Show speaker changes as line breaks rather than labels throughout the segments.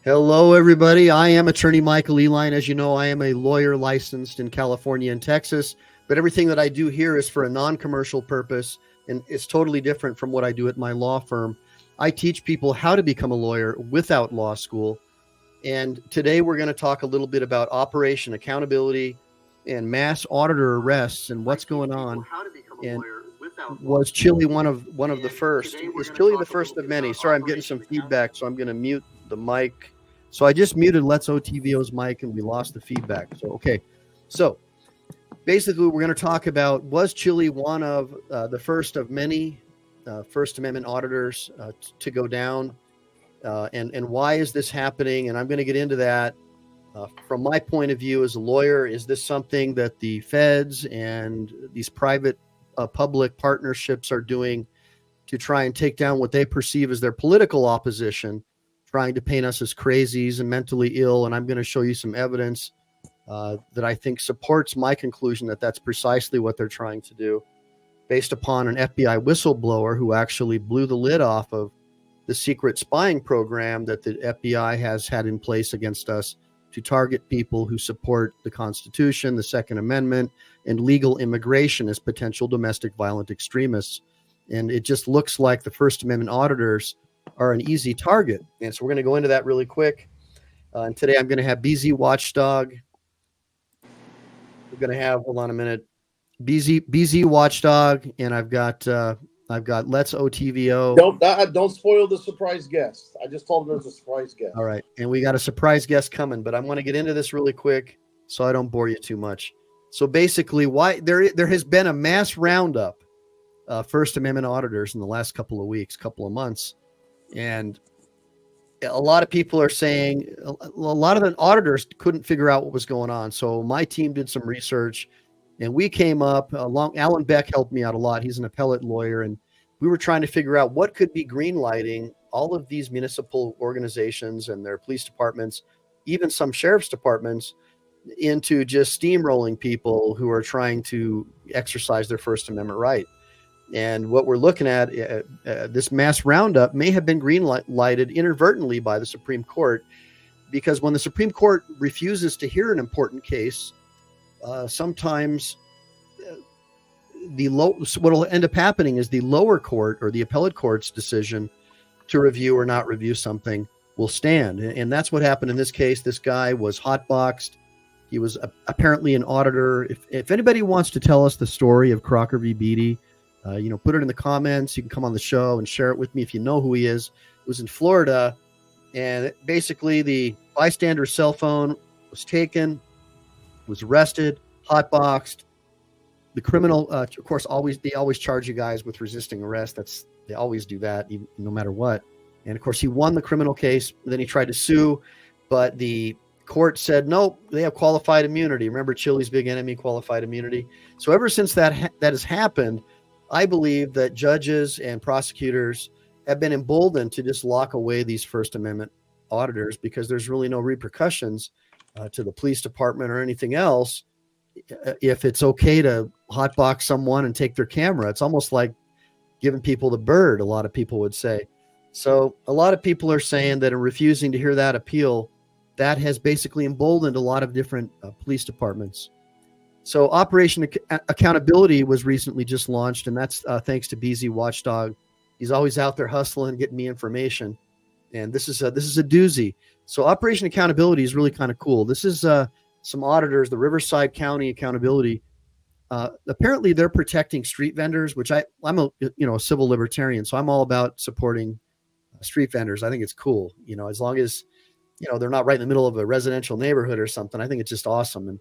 Hello, everybody. I am attorney Michael Ehline. As you know, I am a lawyer licensed in California and Texas, but everything that I do here is for a non-commercial purpose, and it's totally different from what I do at my law firm. I teach people how to become a lawyer without law school, and today we're going to talk a little bit about operation accountability and mass auditor arrests and what's going on. And was Chile one of the first? Is Chile the first of many? Sorry, I'm getting some feedback, so I'm going to mute the mic. So I just muted Let's OTVO's mic and we lost the feedback. So, okay. So basically we're going to talk about, was Chile one of the first of many First Amendment auditors to go down? And why is this happening? And I'm going to get into that. From my point of view as a lawyer, is this something that the feds and these private public partnerships are doing to try and take down what they perceive as their political opposition, trying to paint us as crazies and mentally ill? And I'm going to show you some evidence that I think supports my conclusion that that's precisely what they're trying to do, based upon an FBI whistleblower who actually blew the lid off of the secret spying program that the FBI has had in place against us to target people who support the Constitution, the Second Amendment, and legal immigration as potential domestic violent extremists. And it just looks like the First Amendment auditors are an easy target. And so we're going to go into that really quick. And today I'm going to have BZWatchDog. We're going to have, hold on a minute, BZWatchDog, and I've got Let's OTVO.
Don't spoil the surprise guest. I just told him there's a surprise guest.
All right, and we got a surprise guest coming, but I want to get into this really quick so I don't bore you too much. So basically, why there has been a mass roundup First Amendment auditors in the last couple of weeks, couple of months, and a lot of people are saying a lot of the auditors couldn't figure out what was going on. So my team did some research, and we came up along. Alan Beck helped me out a lot. He's an appellate lawyer, and we were trying to figure out what could be green lighting all of these municipal organizations and their police departments, even some sheriff's departments, into just steamrolling people who are trying to exercise their First Amendment right. And what we're looking at, this mass roundup may have been green lighted inadvertently by the Supreme Court, because when the Supreme Court refuses to hear an important case, sometimes what will end up happening is the lower court or the appellate court's decision to review or not review something will stand. And that's what happened in this case. This guy was hotboxed. He was apparently an auditor. If anybody wants to tell us the story of Crocker v. Beatty, put it in the comments. You can come on the show and share it with me if you know who he is. It was in Florida, and basically the bystander's cell phone was taken, was arrested, hotboxed. The criminal, of course, they always charge you guys with resisting arrest. They always do that, even, no matter what. And of course, he won the criminal case. Then he tried to sue, but the court said, nope, they have qualified immunity. Remember Chile's big enemy, qualified immunity. So ever since that has happened, I believe that judges and prosecutors have been emboldened to just lock away these First Amendment auditors, because there's really no repercussions to the police department or anything else if it's okay to hotbox someone and take their camera. It's almost like giving people the bird, a lot of people would say. So a lot of people are saying that in refusing to hear that appeal, that has basically emboldened a lot of different police departments. So Operation Accountability was recently just launched, and that's thanks to BZWatchDog. He's always out there hustling, getting me information, and this is a doozy. So Operation Accountability is really kind of cool. This is some auditors, the Riverside County Accountability. Apparently, they're protecting street vendors, which I'm a civil libertarian, so I'm all about supporting street vendors. I think it's cool, as long as they're not right in the middle of a residential neighborhood or something. I think it's just awesome. And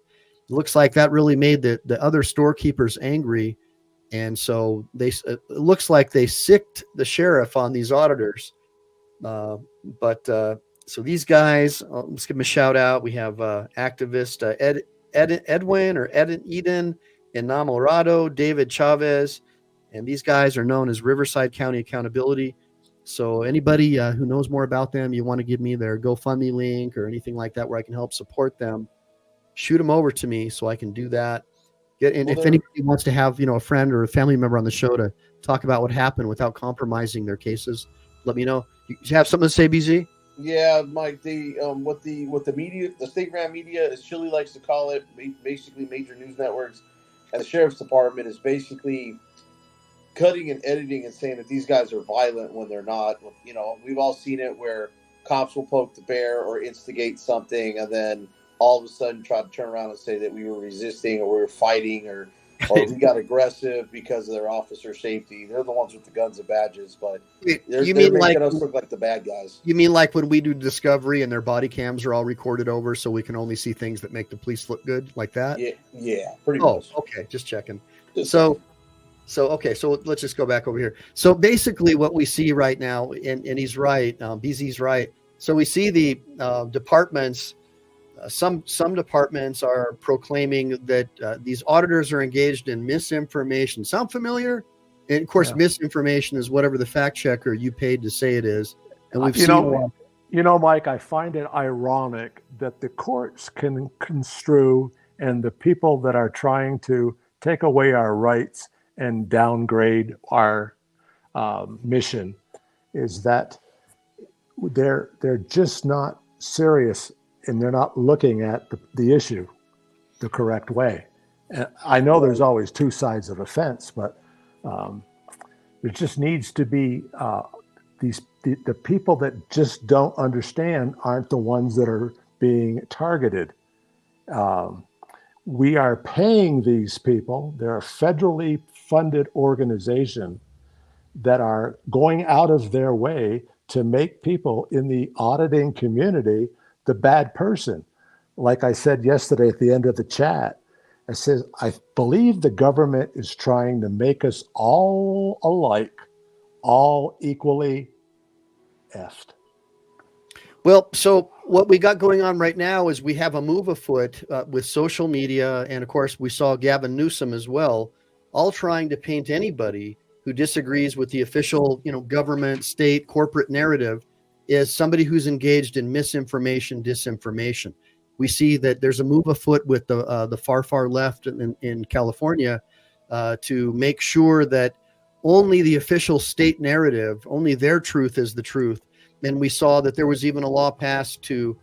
it looks like that really made the other storekeepers angry. And so it looks like they sicked the sheriff on these auditors. So these guys, let's give them a shout out. We have activist Eden in Namorado, David Chavez, and these guys are known as Riverside County Accountability. So anybody who knows more about them, you want to give me their GoFundMe link or anything like that where I can help support them, shoot them over to me so I can do that. If anybody wants to have, a friend or a family member on the show to talk about what happened without compromising their cases, let me know. You have something to say, BZ?
Yeah, Mike. What the media, the state-run media, as Chile likes to call it, basically major news networks, and the sheriff's department is basically cutting and editing and saying that these guys are violent when they're not. You know, we've all seen it where cops will poke the bear or instigate something, and then all of a sudden try to turn around and say that we were resisting or we were fighting or we got aggressive because of their officer safety. They're the ones with the guns and badges, but they're making us look like the bad guys.
You mean like when we do discovery and their body cams are all recorded over so we can only see things that make the police look good, like that?
Yeah, pretty much.
Oh, okay, just checking. So let's just go back over here. So basically what we see right now, and he's right, BZ's right. So we see the departments, some departments are proclaiming that these auditors are engaged in misinformation. Sound familiar? And of course, misinformation is whatever the fact checker you paid to say it is. And we've seen
Mike, I find it ironic that the courts can construe and the people that are trying to take away our rights and downgrade our mission is that they're just not serious and they're not looking at the issue the correct way. And I know there's always two sides of a fence, but there just needs to be the people that just don't understand aren't the ones that are being targeted. We are paying these people. They're a federally funded organization that are going out of their way to make people in the auditing community the bad person. Like I said yesterday at the end of the chat, I said, I believe the government is trying to make us all alike, all equally effed.
Well, so what we got going on right now is we have a move afoot with social media. And of course, we saw Gavin Newsom as well, all trying to paint anybody who disagrees with the official, government, state, corporate narrative is somebody who's engaged in misinformation, disinformation. We see that there's a move afoot with the far left in California to make sure that only the official state narrative, only their truth is the truth. And we saw that there was even a law passed to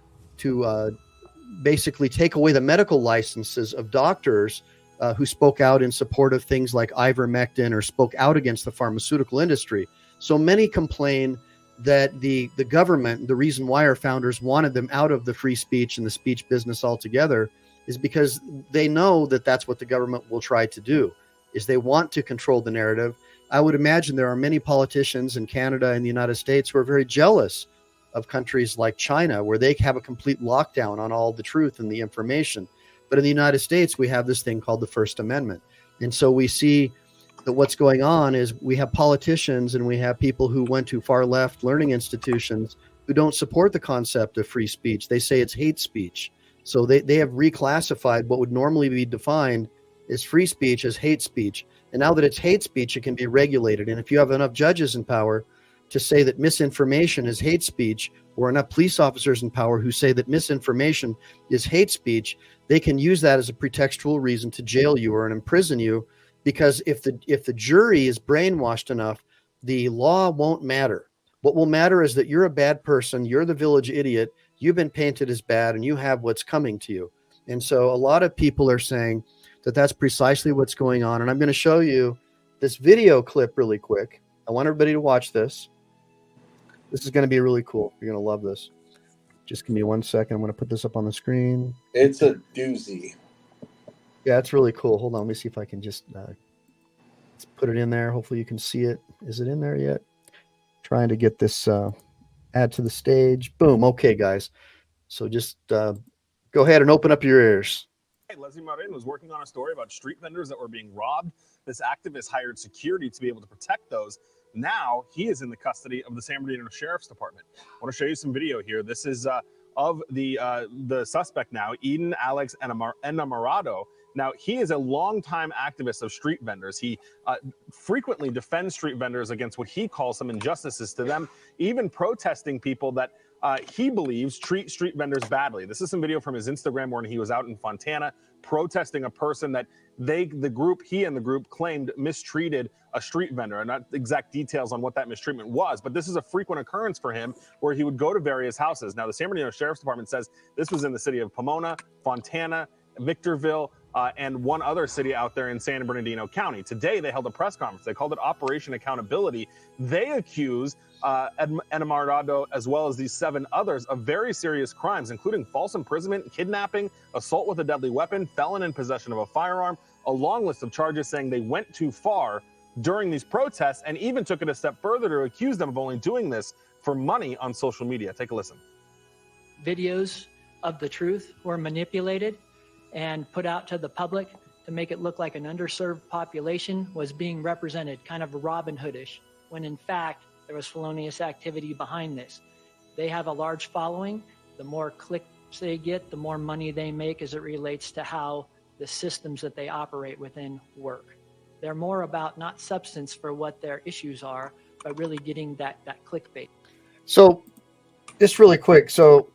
basically take away the medical licenses of doctors who spoke out in support of things like ivermectin or spoke out against the pharmaceutical industry. So many complain that the government, the reason why our founders wanted them out of the free speech and the speech business altogether is because they know that that's what the government will try to do, is they want to control the narrative. I would imagine there are many politicians in Canada and the United States who are very jealous of countries like China, where they have a complete lockdown on all the truth and the information. But in the United States, we have this thing called the First Amendment. And so we see that what's going on is we have politicians and we have people who went to far left learning institutions who don't support the concept of free speech. They say it's hate speech. So they have reclassified what would normally be defined as free speech as hate speech. And now that it's hate speech, it can be regulated. And if you have enough judges in power to say that misinformation is hate speech, or enough police officers in power who say that misinformation is hate speech, they can use that as a pretextual reason to jail you or imprison you. Because if the jury is brainwashed enough, the law won't matter. What will matter is that you're a bad person, you're the village idiot, you've been painted as bad, and you have what's coming to you. And so a lot of people are saying that that's precisely what's going on. And I'm going to show you this video clip really quick. I want everybody to watch this. This is going to be really cool. You're going to love this. Just give me 1 second. I'm going to put this up on the screen.
It's a doozy.
Yeah, it's really cool. Hold on. Let me see if I can just let's put it in there. Hopefully you can see it. Is it in there yet? Trying to get this add to the stage. Boom. Okay, guys. So just go ahead and open up your ears.
Leslie Marin was working on a story about street vendors that were being robbed. This activist hired security to be able to protect those. Now he is in the custody of the San Bernardino Sheriff's Department. I want to show you some video here. This is of the suspect now, Eden Alex Enamorado. Now, he is a longtime activist of street vendors. He frequently defends street vendors against what he calls some injustices to them, even protesting people that he believes treat street vendors badly. This is some video from his Instagram when he was out in Fontana protesting a person that he and the group claimed mistreated a street vendor. And not exact details on what that mistreatment was, but this is a frequent occurrence for him where he would go to various houses. Now, the San Bernardino Sheriff's Department says this was in the city of Pomona, Fontana, Victorville, and one other city out there in San Bernardino County. Today, they held a press conference. They called it Operation Accountability. They accuse Enamorado, as well as these 7 others, of very serious crimes, including false imprisonment, kidnapping, assault with a deadly weapon, felon in possession of a firearm, a long list of charges saying they went too far during these protests and even took it a step further to accuse them of only doing this for money on social media. Take a listen.
Videos of the truth were manipulated and put out to the public to make it look like an underserved population was being represented, kind of Robin Hoodish, when in fact there was felonious activity behind this. They have a large following. The more clicks they get, the more money they make as it relates to how the systems that they operate within work. They're more about not substance for what their issues are, but really getting that clickbait.
So just really quick. So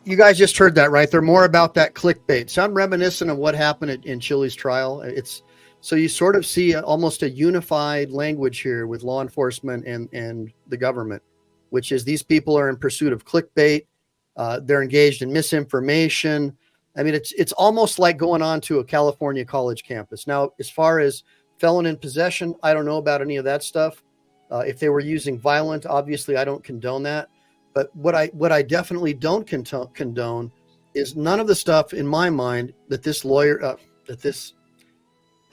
you guys just heard that, right? They're more about that clickbait. Sound reminiscent of what happened in Chili's trial. So you sort of see almost a unified language here with law enforcement and the government, which is these people are in pursuit of clickbait. They're engaged in misinformation. I mean, it's almost like going on to a California college campus. Now, as far as felon in possession, I don't know about any of that stuff. If they were using violence, obviously I don't condone that. But what I definitely don't condone is none of the stuff in my mind that this lawyer,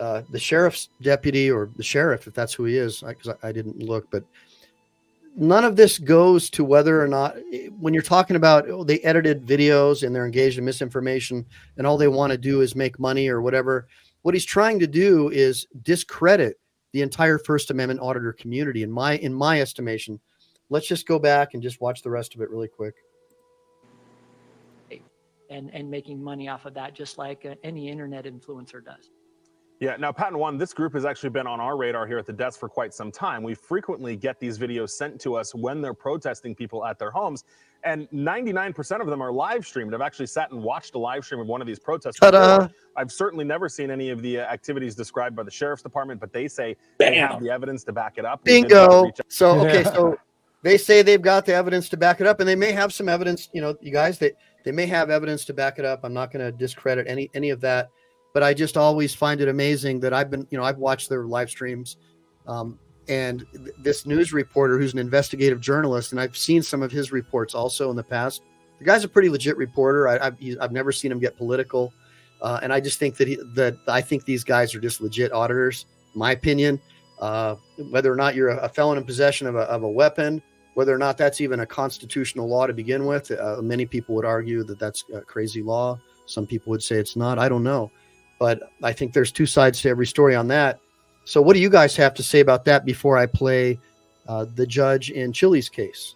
the sheriff's deputy, or the sheriff, if that's who he is, because I didn't look, but none of this goes to whether or not, when you're talking about they edited videos and they're engaged in misinformation and all they want to do is make money or whatever, what he's trying to do is discredit the entire First Amendment auditor community. In my estimation, let's just go back and just watch the rest of it really quick.
And making money off of that, just like any internet influencer does.
Yeah, now, Pat and Juan, this group has actually been on our radar here at the desk for quite some time. We frequently get these videos sent to us when they're protesting people at their homes, and 99% of them are live streamed. I've actually sat and watched a live stream of one of these protests before. I've certainly never seen any of the activities described by the Sheriff's Department, but they say they have the evidence to back it up.
Bingo. So, okay, so they say they've got the evidence to back it up, and they may have some evidence, you guys, they may have evidence to back it up. I'm not going to discredit any of that. But I just always find it amazing that I've watched their live streams, and this news reporter who's an investigative journalist, and I've seen some of his reports also in the past. The guy's a pretty legit reporter. I've never seen him get political, and I just think that I think these guys are just legit auditors. In my opinion, whether or not you're a felon in possession of a weapon, whether or not that's even a constitutional law to begin with, many people would argue that that's a crazy law. Some people would say it's not. I don't know. But I think there's two sides to every story on that. So what do you guys have to say about that before I play the judge in Chili's case?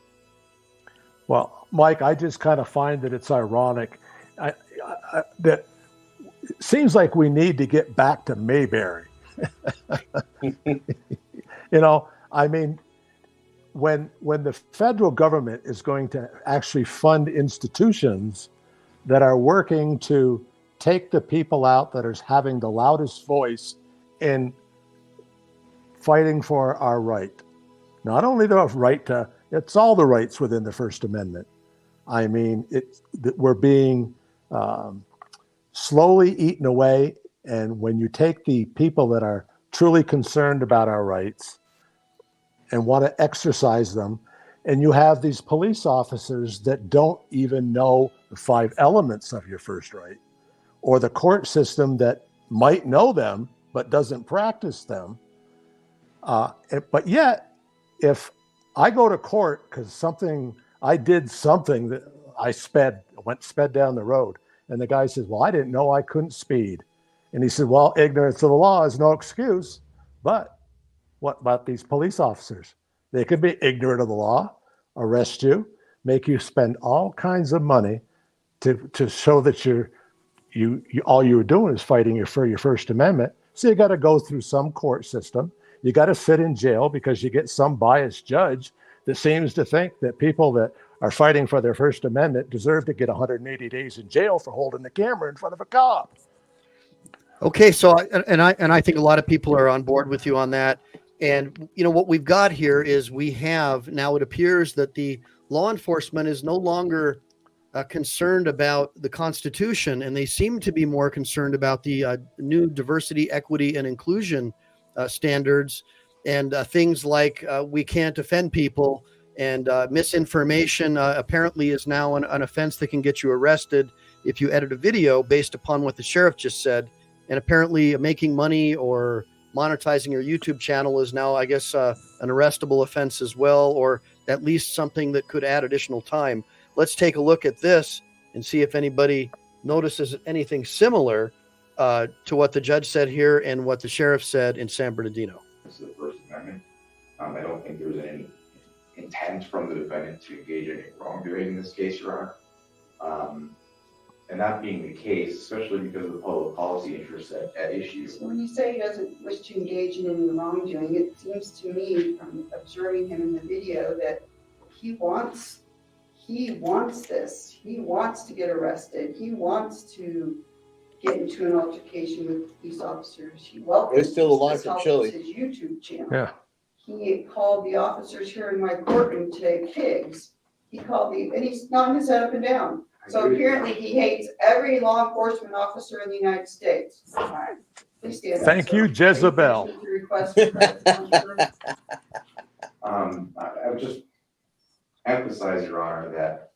Well, Mike, I just kind of find that it's ironic that it seems like we need to get back to Mayberry. I mean, when the federal government is going to actually fund institutions that are working to take the people out that are having the loudest voice in fighting for our right. Not only the right to, it's all the rights within the First Amendment. I mean, we're being slowly eaten away. And when you take the people that are truly concerned about our rights and want to exercise them, and you have these police officers that don't even know the 5 elements of your first right, or the court system that might know them but doesn't practice them. But yet, if I go to court because I did something that I sped down the road, and the guy says, well, I didn't know I couldn't speed. And he said, well, ignorance of the law is no excuse. But what about these police officers? They could be ignorant of the law, arrest you, make you spend all kinds of money to show that all you were doing is fighting for your First Amendment. So you got to go through some court system. You got to sit in jail because you get some biased judge that seems to think that people that are fighting for their First Amendment deserve to get 180 days in jail for holding the camera in front of a cop.
Okay, so I think a lot of people are on board with you on that. And you know what we've got here is we have now, it appears that the law enforcement is no longer concerned about the Constitution, and they seem to be more concerned about the new diversity, equity, and inclusion standards, and things like we can't offend people, and misinformation apparently is now an offense that can get you arrested if you edit a video based upon what the sheriff just said. And apparently making money or monetizing your YouTube channel is now, I guess, an arrestable offense as well, or at least something that could add additional time. Let's take a look at this and see if anybody notices anything similar to what the judge said here and what the sheriff said in San Bernardino.
This is the First Amendment. I don't think there was any intent from the defendant to engage in any wrongdoing in this case, Your Honor. And that being the case, especially because of the public policy interests at issue.
So when you say he doesn't wish to engage in any wrongdoing, it seems to me from observing him in the video that he wants this. He wants to get arrested. He wants to get into an altercation with police officers. He welcomes
There's still a line from Chile.
his YouTube channel.
Yeah.
He called the officers here in my courtroom today pigs. He called and he's nodding his head up and down. So apparently he hates every law enforcement officer in the United States. All right. Please stand up,
Thank
sir.
you, Jezebel.
Your request for
I would just emphasize, Your Honor, that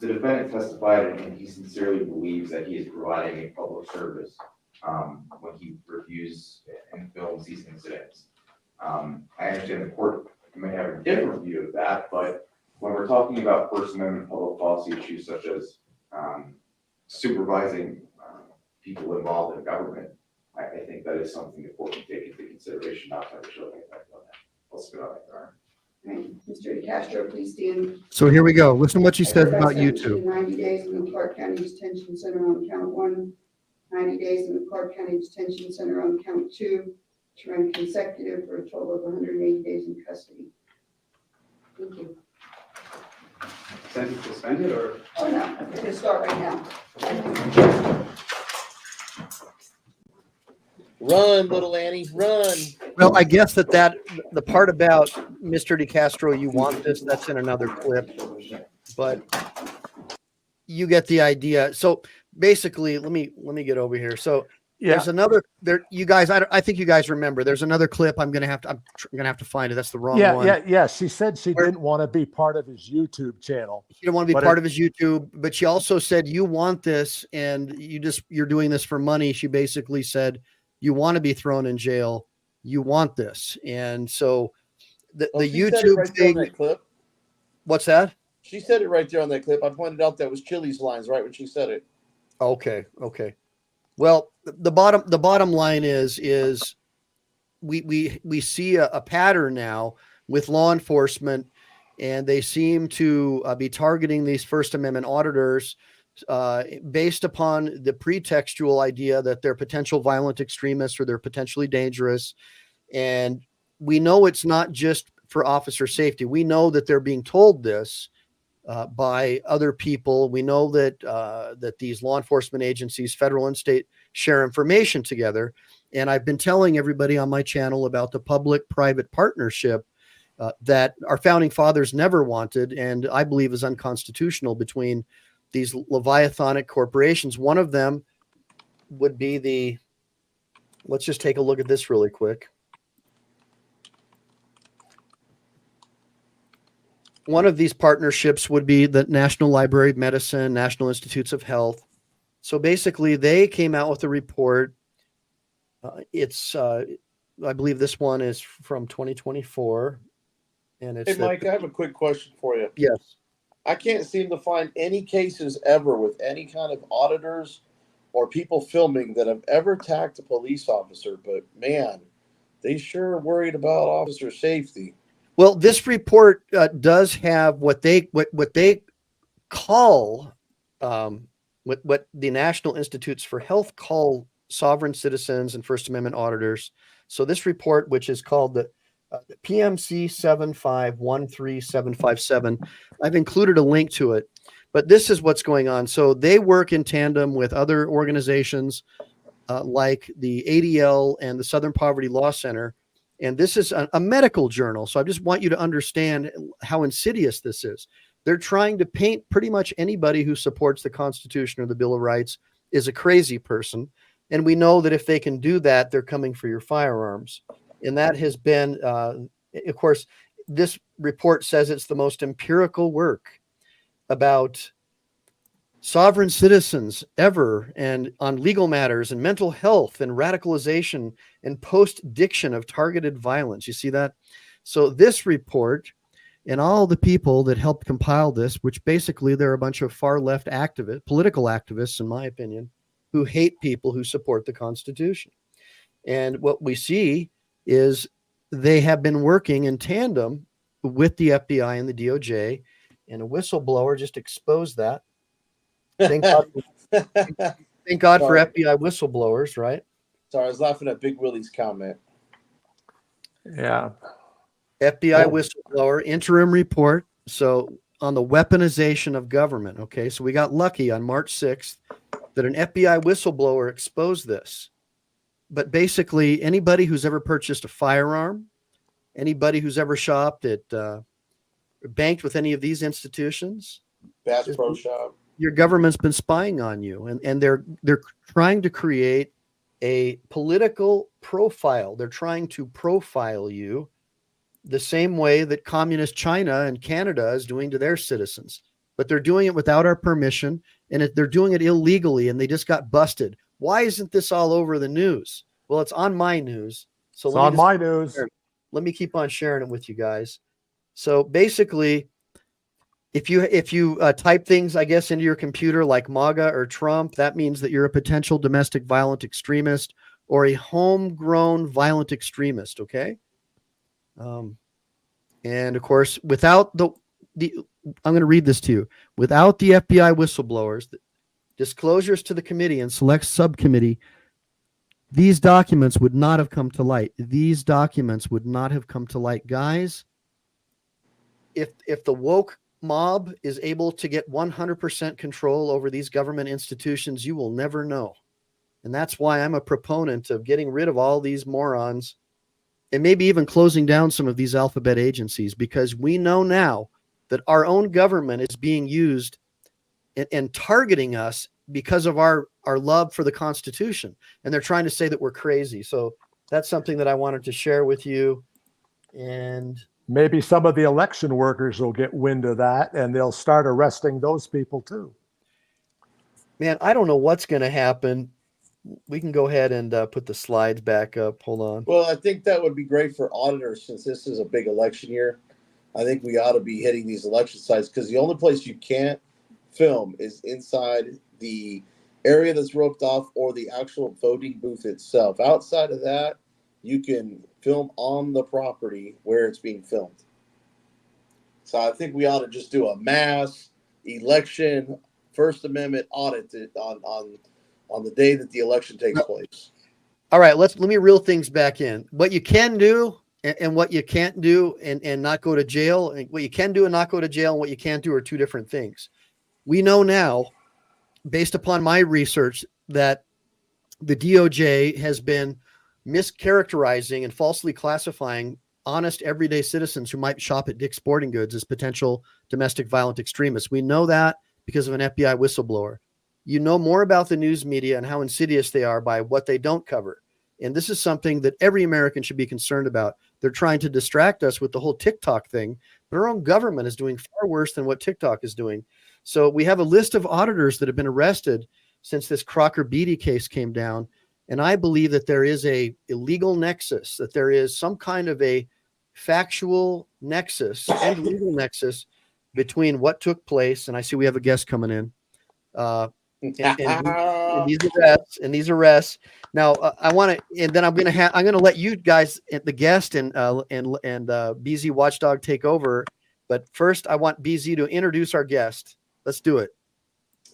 the defendant testified and he sincerely believes that he is providing a public service when he reviews and films these incidents. I understand the court may have a different view of that, but when we're talking about First Amendment public policy issues such as supervising people involved in government, I think that is something the court can take into consideration outside the show. I'll spit on that, Your Honor.
Right. Mr. DeCastro, please stand.
So here we go. Listen to what she says about
Sentenced to
YouTube.
90 days in the Clark County Detention Center on count 1, 90 days in the Clark County Detention Center on count 2, to run consecutive for a total of 180 days in custody. Thank you.
Sentence suspended or?
Oh, no, I'm going to start right now.
Run, little Annie, run.
Well, I guess that the part about Mr. DeCastro, you want this, that's in another clip, but you get the idea. So basically, let me get over here. So there's another there. You guys, I think you guys remember. There's another clip. I'm gonna have to find it. That's the wrong one.
Yeah. She said she didn't want to be part of his YouTube channel.
She didn't want to be part of his YouTube, but she also said, "You want this, and you're doing this for money." She basically said, "You want to be thrown in jail. You want this," and so the YouTube thing.
That clip.
What's that?
She said it right there on that clip. I pointed out that was Chili's lines right when she said it.
Okay. Well, the bottom line is we see a pattern now with law enforcement, and they seem to be targeting these First Amendment auditors based upon the pretextual idea that they're potential violent extremists or they're potentially dangerous. And we know it's not just for officer safety. We know that they're being told this by other people. We know that that these law enforcement agencies, federal and state, share information together. And I've been telling everybody on my channel about the public-private partnership that our founding fathers never wanted, and I believe is unconstitutional, between these leviathanic corporations. One of them would be let's just take a look at this really quick. One of these partnerships would be the National Library of Medicine, National Institutes of Health. So basically, they came out with a report. I believe this one is from 2024. And it's
Hey, Mike, I have a quick question for you.
Yes.
I can't seem to find any cases ever with any kind of auditors or people filming that have ever attacked a police officer. But man, they sure are worried about officer safety.
Well, this report does have what they call what the National Institutes for Health call sovereign citizens and First Amendment auditors. So this report, which is called PMC 7513757. I've included a link to it, but this is what's going on. So they work in tandem with other organizations like the ADL and the Southern Poverty Law Center. And this is a medical journal. So I just want you to understand how insidious this is. They're trying to paint pretty much anybody who supports the Constitution or the Bill of Rights is a crazy person. And we know that if they can do that, they're coming for your firearms. And that has been, of course, this report says it's the most empirical work about sovereign citizens ever, and on legal matters and mental health and radicalization and post-diction of targeted violence. You see that? So this report and all the people that helped compile this, which basically they're a bunch of far left activists, political activists, in my opinion, who hate people who support the Constitution. And what we see is they have been working in tandem with the FBI and the DOJ, and a whistleblower just exposed that. Thank God, thank God for FBI whistleblowers, right?
Sorry, I was laughing at Big Willie's comment.
Yeah.
FBI whistleblower interim report. So on the weaponization of government. Okay. So we got lucky on March 6th that an FBI whistleblower exposed this. But basically, anybody who's ever purchased a firearm, anybody who's ever shopped at, banked with any of these institutions,
Bass Pro Shop,
your government's been spying on you, and they're trying to create a political profile. They're trying to profile you the same way that communist China and Canada is doing to their citizens. But they're doing it without our permission, and they're doing it illegally, and they just got busted. Why isn't this all over the news? Well, it's on my news. So
it's on my news.
Let me keep on sharing it with you guys. So basically, if you type things, I guess, into your computer like MAGA or Trump, that means that you're a potential domestic violent extremist or a homegrown violent extremist. Okay. And of course, without the I'm going to read this to you. Without the FBI whistleblowers, disclosures to the committee and select subcommittee, these documents would not have come to light. These documents would not have come to light, guys. If the woke mob is able to get 100% control over these government institutions, you will never know. And that's why I'm a proponent of getting rid of all these morons and maybe even closing down some of these alphabet agencies, because we know now that our own government is being used and targeting us because of our love for the Constitution. And they're trying to say that we're crazy. So that's something that I wanted to share with you. And
maybe some of the election workers will get wind of that and they'll start arresting those people too.
Man, I don't know what's going to happen. We can go ahead and put the slides back up. Hold on.
Well, I think that would be great for auditors since this is a big election year. I think we ought to be hitting these election sites because the only place you can't film is inside the area that's roped off or the actual voting booth itself. Outside of that, you can film on the property where it's being filmed. So I think we ought to just do a mass election, First Amendment audit on the day that the election takes place.
All right, let me reel things back in. What you can do and what you can't do and not go to jail, and what you can do and not go to jail and what you can't do are two different things. We know now, based upon my research, that the DOJ has been mischaracterizing and falsely classifying honest everyday citizens who might shop at Dick's Sporting Goods as potential domestic violent extremists. We know that because of an FBI whistleblower. You know more about the news media and how insidious they are by what they don't cover. And this is something that every American should be concerned about. They're trying to distract us with the whole TikTok thing, but our own government is doing far worse than what TikTok is doing. So we have a list of auditors that have been arrested since this Crocker Beatty case came down. And I believe that there is a illegal nexus, that there is some kind of a factual nexus and legal nexus between what took place. And I see we have a guest coming in. And these arrests. Now, I want to, and then I'm going to let you guys, the guest and BZWatchDog take over. But first, I want BZ to introduce our guest. Let's do it.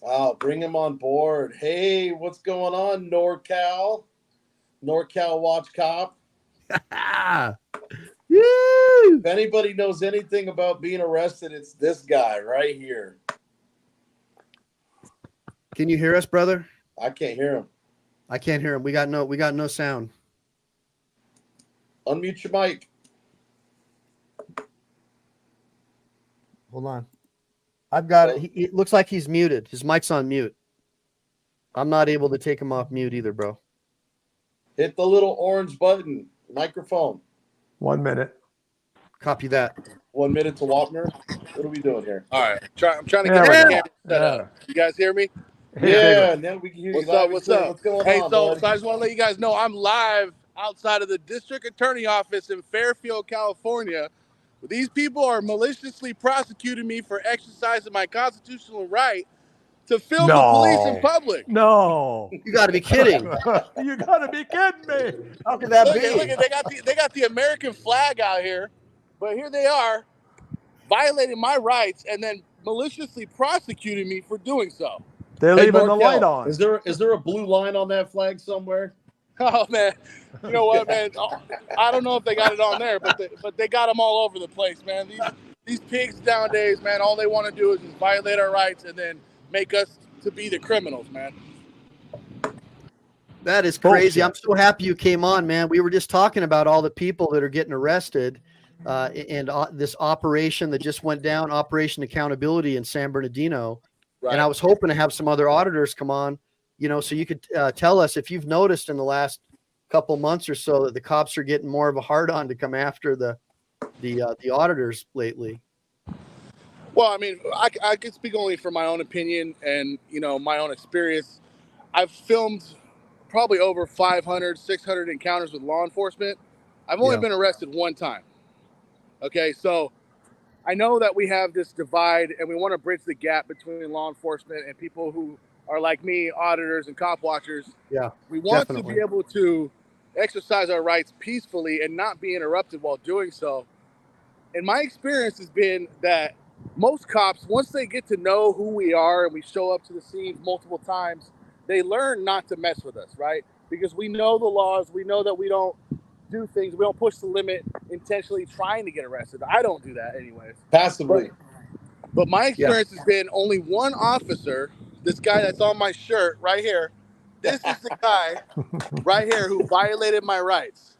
Wow, bring him on board. Hey, what's going on, NorCal? NorCal Watch Cop. If anybody knows anything about being arrested, it's this guy right here.
Can you hear us, brother?
I can't hear him.
I can't hear him. We got no sound.
Unmute your mic.
Hold on. I've got it. It looks like he's muted. His mic's on mute. I'm not able to take him off mute either, bro.
Hit the little orange button. Microphone.
1 minute.
Copy that.
1 minute to Wapner. What are we doing here?
All right. I'm trying to
There
get
we
my
go.
camera set up. You guys hear me?
Yeah, now we can hear you.
What's up? What's up?
What's going
Hey,
on,
so
bud?
I just want to let you guys know I'm live outside of the district attorney office in Fairfield, California. These people are maliciously prosecuting me for exercising my constitutional right to film the police in public.
No.
You got to be kidding.
You got to be kidding me.
How could that
Look
be?
at they got the American flag out here, but here they are violating my rights and then maliciously prosecuting me for doing so.
They're
Hey,
leaving the
NorCal,
light on.
Is there a blue line on that flag somewhere?
Oh man, you know what, man? I don't know if they got it on there, but they got them all over the place, man. These pigs nowadays, man, all they want to do is just violate our rights and then make us to be the criminals, man.
That is crazy.
Bullshit.
I'm so happy you came on, man. We were just talking about all the people that are getting arrested and this operation that just went down, Operation Accountability in San Bernardino.
Right.
And I was hoping to have some other auditors come on, so you could tell us if you've noticed in the last couple months or so that the cops are getting more of a hard on to come after the auditors lately.
Well, I mean, I can speak only from my own opinion and, my own experience. I've filmed probably over 500, 600 encounters with law enforcement. I've only been arrested one time. Okay, so I know that we have this divide and we want to bridge the gap between law enforcement and people who are like me, auditors and cop watchers.
Yeah,
we want
definitely.
to be able to exercise our rights peacefully and not be interrupted while doing so. And my experience has been that most cops, once they get to know who we are and we show up to the scenes multiple times, they learn not to mess with us, right? Because we know the laws, we know that we don't do things, we don't push the limit intentionally trying to get arrested. I don't do that anyways.
Passively.
But my experience has been only one officer, this guy that's on my shirt right here. This is the guy right here who violated my rights.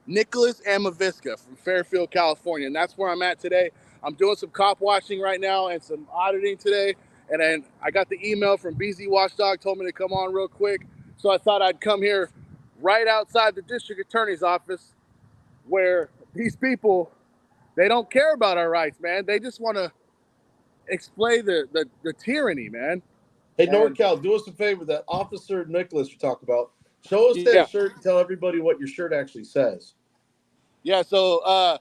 Nicholas Amavisca from Fairfield, California. And that's where I'm at today. I'm doing some cop watching right now and some auditing today. And then I got the email from BZWatchDog, told me to come on real quick. So I thought I'd come here right outside the district attorney's office where these people, they don't care about our rights, man. They just want to explain the tyranny, man.
Hey, NorCal, do us a favor. That Officer Nicholas you're talking about, show us that shirt and tell everybody what your shirt actually says.
Yeah, so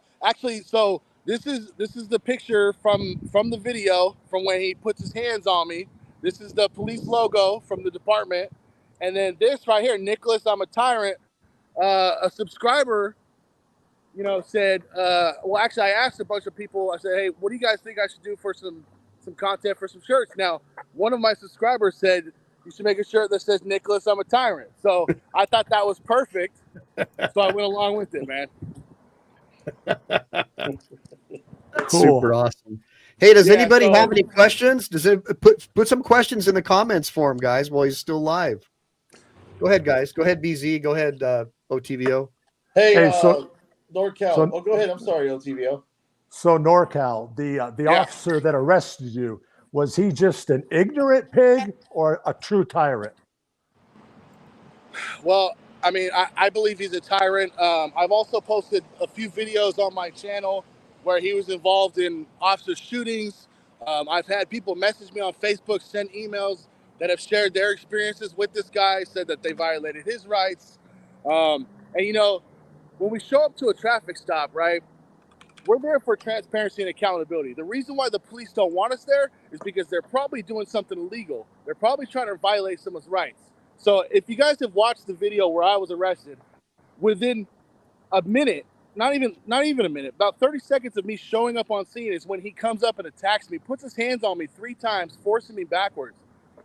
so this is the picture from the video from when he puts his hands on me. This is the police logo from the department. And then this right here, Nicholas, I'm a tyrant. A subscriber, said, well, actually, I asked a bunch of people, I said, hey, what do you guys think I should do for some content for some shirts? Now, one of my subscribers said, you should make a shirt that says, Nicholas, I'm a tyrant. So I thought that was perfect. So I went along with it, man.
That's super awesome. Hey, does anybody have any questions? Does it put some questions in the comments for him, guys, while he's still live? Go ahead, guys. Go ahead, BZ. Go ahead, OTVO.
Hey,
so
NorCal. Go ahead. I'm sorry, OTVO.
So NorCal, the officer that arrested you, was he just an ignorant pig or a true tyrant?
Well, I mean, I believe he's a tyrant. I've also posted a few videos on my channel where he was involved in officer shootings. I've had people message me on Facebook, send emails that have shared their experiences with this guy, said that they violated his rights. And, when we show up to a traffic stop, right, we're there for transparency and accountability. The reason why the police don't want us there is because they're probably doing something illegal. They're probably trying to violate someone's rights. So if you guys have watched the video where I was arrested, within a minute, not even a minute, about 30 seconds of me showing up on scene is when he comes up and attacks me, puts his hands on me 3 times, forcing me backwards.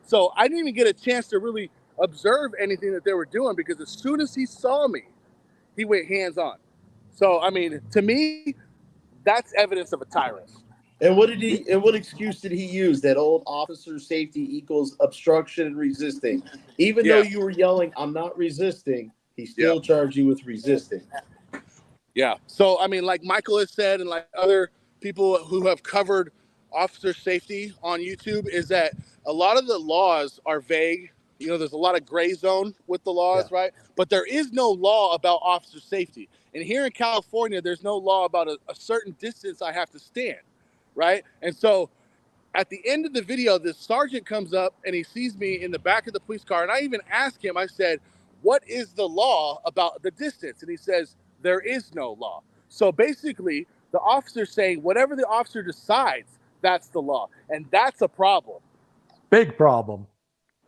So I didn't even get a chance to really observe anything that they were doing because as soon as he saw me, he went hands on. So, I mean, to me, that's evidence of a tyrant.
And what did he? And what excuse did he use? That old officer safety equals obstruction and resisting. Even though you were yelling, "I'm not resisting," he still charged you with resisting.
Yeah. So, I mean, like Michael has said, and like other people who have covered officer safety on YouTube, is that a lot of the laws are vague. You know, there's a lot of gray zone with the laws, right? But there is no law about officer safety. And here in California, there's no law about a certain distance I have to stand, right? And so at the end of the video, this sergeant comes up and he sees me in the back of the police car. And I even asked him, I said, what is the law about the distance? And he says, there is no law. So basically, the officer's saying whatever the officer decides, that's the law. And that's a problem.
Big problem.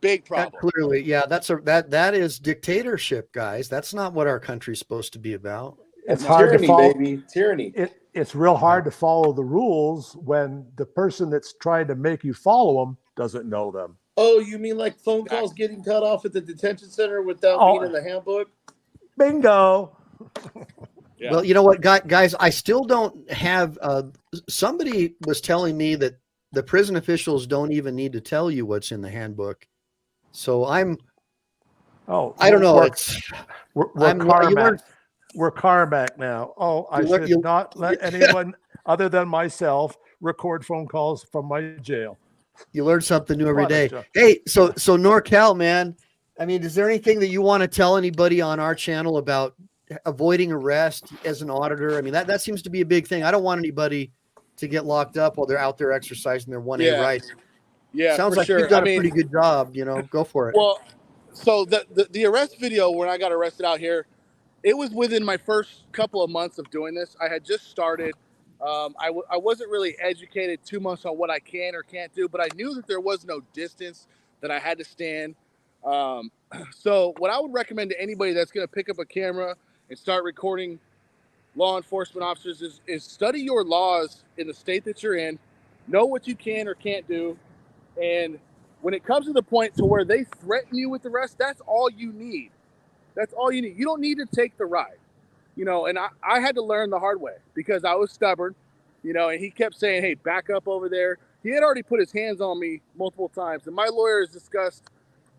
Big problem.
Clearly, yeah, that is dictatorship, guys. That's not what our country's supposed to be about.
It's hard to follow.
Baby. Tyranny.
It's real hard to follow the rules when the person that's trying to make you follow them doesn't know them.
Oh, you mean like phone calls getting cut off at the detention center without being in the handbook?
Bingo.
Yeah. Well, you know what, guys, I still don't have. Somebody was telling me that the prison officials don't even need to tell you what's in the handbook. So I don't know.
We're Carmack now. Oh, I should not let anyone other than myself record phone calls from my jail.
You learn something new every day. Hey, so NorCal, man, I mean, is there anything that you want to tell anybody on our channel about avoiding arrest as an auditor? I mean, that seems to be a big thing. I don't want anybody to get locked up while they're out there exercising their 1A rights.
Yeah,
sounds like you've done a pretty good job. You know, go for it.
Well, so the arrest video when I got arrested out here, it was within my first couple of months of doing this. I had just started. I wasn't really educated too much on what I can or can't do, but I knew that there was no distance that I had to stand. So what I would recommend to anybody that's going to pick up a camera and start recording law enforcement officers is study your laws in the state that you're in, know what you can or can't do. And when it comes to the point to where they threaten you with arrest, that's all you need. That's all you need. You don't need to take the ride, you know, and I had to learn the hard way because I was stubborn, you know, and he kept saying, hey, back up over there. He had already put his hands on me multiple times. And my lawyer has discussed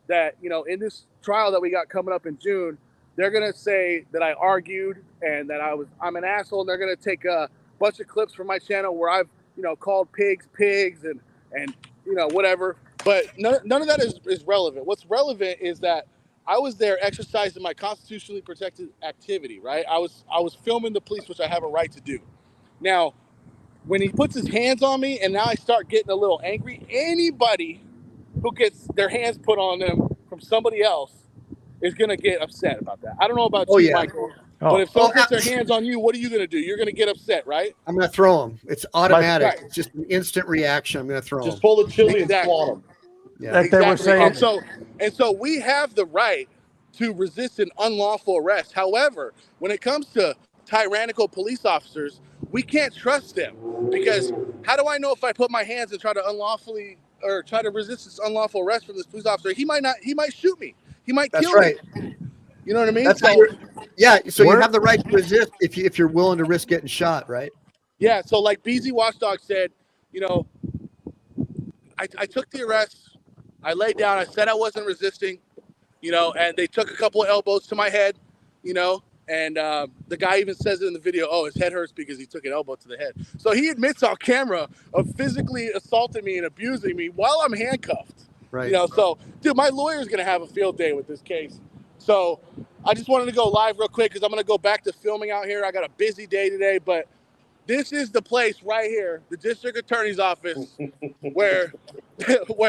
that, you know, in this trial that we got coming up in June, they're going to say that I argued and that I'm an asshole. And they're going to take a bunch of clips from my channel where I've, you know, called pigs and you know, whatever. But none of that is relevant. What's relevant is that I was there exercising my constitutionally protected activity, right? I was filming the police, which I have a right to do. Now, when he puts his hands on me and now I start getting a little angry, anybody who gets their hands put on them from somebody else is going to get upset about that. I don't know about you, Michael, but if someone puts their hands on you, what are you going to do? You're going to get upset, right?
I'm going to throw them. It's automatic. Right. It's just an instant reaction. I'm going to throw them.
Just pull the chili and swat them.
Yeah,
exactly. They were saying.
And so we have the right to resist an unlawful arrest. However, when it comes to tyrannical police officers, we can't trust them because how do I know if I put my hands and try to unlawfully or try to resist this unlawful arrest from this police officer, he might shoot me. He might kill me. You know what I mean?
So you have the right to resist if you're willing to risk getting shot, right?
Yeah. So like BZWatchDog said, you know, I took the arrest. I laid down. I said I wasn't resisting, you know, and they took a couple of elbows to my head, you know, and the guy even says it in the video, oh, his head hurts because he took an elbow to the head. So he admits on camera of physically assaulting me and abusing me while I'm handcuffed.
Right.
You know, so, dude, my lawyer's going to have a field day with this case. So I just wanted to go live real quick because I'm going to go back to filming out here. I got a busy day today, but this is the place right here, the district attorney's office, where